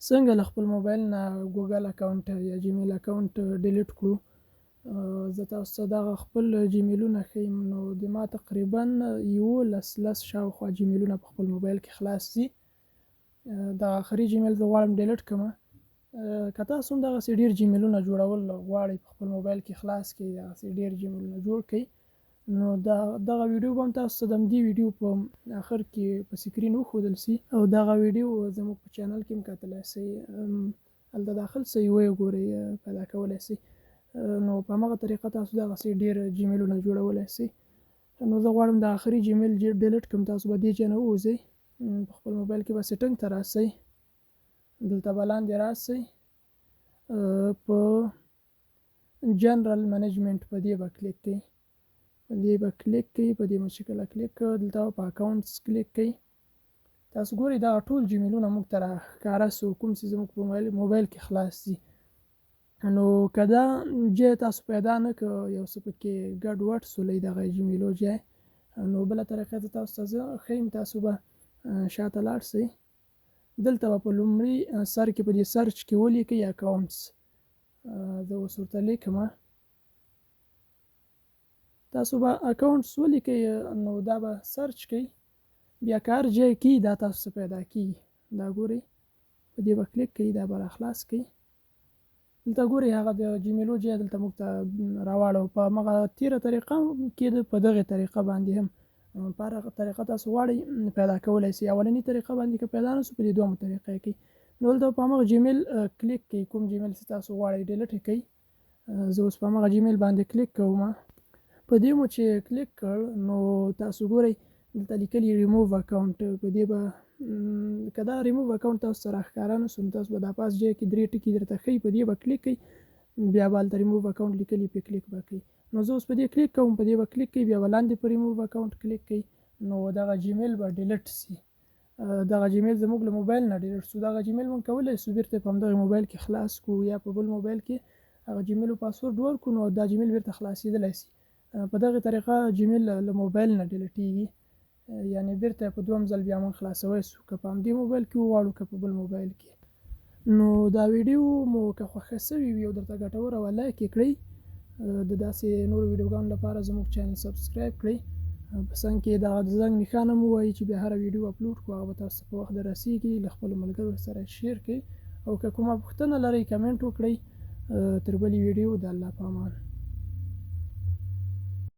څنګه له خپل موبایل نه ګوګل اکاونټ یا جیمیل اکاونټ ډیلیټ کړو. زه تاسو ته دغه خپل جیمیلونه ښیم. نو د ما تقریبا 11 شاوخوا جیمیلونه په خپل موبایل کې خلاص دي. د آخري جیمیل زه غواړم ډیلیټ کړم. که تاسو هم دغسې ډېر جیمیلونه جوړول غواړئ په خپل موبایل کې خلاص کړئ، دغسې ډېر جیمیلونه جوړ کړئ، نو دغه ویډیو به هم تاسو ته د همدې ویډیو په آخر کې په سکرین وښودل سي او دغه ویډیو زموږ په چینل کې هم کتلی سئ، هلته داخل سئ ویې ګورئ، پیدا کولی سئ. نو په همغه طریقه تاسو دغسې ډېر جیمیلونه جوړولی سئ. نو زه غواړم د آخري جیمیل ډیلیټ کړم. تاسو به دې ځای نه ووځئ، په خپل موبایل کې به سیټنګ ته راسئ، دلته به لاندې راسئ، په جنرال منیجمنټ په دې به کلیک کړئ، په دې به کلیک کړئ، په دې به چې کله کلیک کړئ دلته په اکاونټس کلیک کړئ. تاسو ګورئ دغه ټول جیمیلونه موږ ته راښکاره سو، کوم چې زموږ په موبایل کې خلاص دي. نو که دا ځای تاسو پیدا نه کړ، یو څه پکې ګډ وډ سولئ دغه جیمیلو ځای، نو بله طریقه زه تاسو ته ښیم. تاسو به شاته لاړ سئ، دلته به په لومړي سر کې په دې سرچ کې ولیکئ اکاونټس. زه اوس ورته لیکم، تاسو به اکاونټس ولیکئ، نو دا به سرچ کوئ. بیا که هر ځای کې دا تاسو ته پیدا کېږي، دا ګورئ په دې به کلیک کوئ، دا به راخلاص کوئ. دلته ګورئ هغه د جیمیلو ځای دلته موږ ته راواړو. په همغه تېره طریقه کې په دغې طریقه باندې هم په هر طریقه تاسو غواړئ پیدا کولی سئ. اولنۍ طریقه باندې که پیدا نه سو، په دې دویمه طریقه یې کوئ. نو دلته په همغه جیمیل کلیک کوئ، کوم جیمیل چې تاسو غواړئ ډیلیټ یې کوئ. زه اوس په همغه جیمیل باندې کلیک کوم. په دې مو چې کلیک کړ، نو تاسو ګورئ دلته لیکلي ریموو اکاونټ. په دې به که دا ریموو اکاونټ تاسو ته راښکاره نه سو، نو تاسو به دا پاس ځای کې 3 ټکي درته ښیي، په دې به کلیک کوئ، بیا به هلته ریموو اکاونټ لیکلي پې کلیک به کوئ. نو زه اوس په دې کلیک کوم، په دې به کلیک کوئ، بیا به لاندې په ریموو اکاونټ کلیک کوئ، نو دغه جیمیل به ډیلیټ سي. دغه جیمیل زموږ له موبایل نه ډیلیټ سو. دغه جیمیل موږ کولی سو بیرته په همدغه موبایل کې خلاص کړو، یا په بل موبایل کې هغه جیمیل پاسورډ ورکړو، نو دا جیمیل بیرته خلاصېدلی سي. په دغه طریقه جیمیل له موبایل نه ډیلیټېږي، یعنې بیرته په دویم ځل بیا موږ خلاصوی سو، که په همدې موبایل کې وغواړو که په بل موبایل کې. نو دا ویډیو مو که خوښه سوې وي او درته ګټوره وه، لایک یې کړئ. د داسې نورو ویډیوګانو لپاره زموږ چینل سبسکرایب کړئ. په څنګ کې دغه د زنګ نښان هم ووایئ چې بیا هره ویډیو اپلوډ کړو هغه به تاسو ته په وخت دررسېږي. له خپلو ملګرو سره شیر کړئ، او که کومه پوښتنه لرئ کمنټ وکړئ. تر بلې ویډیو د الله په امان.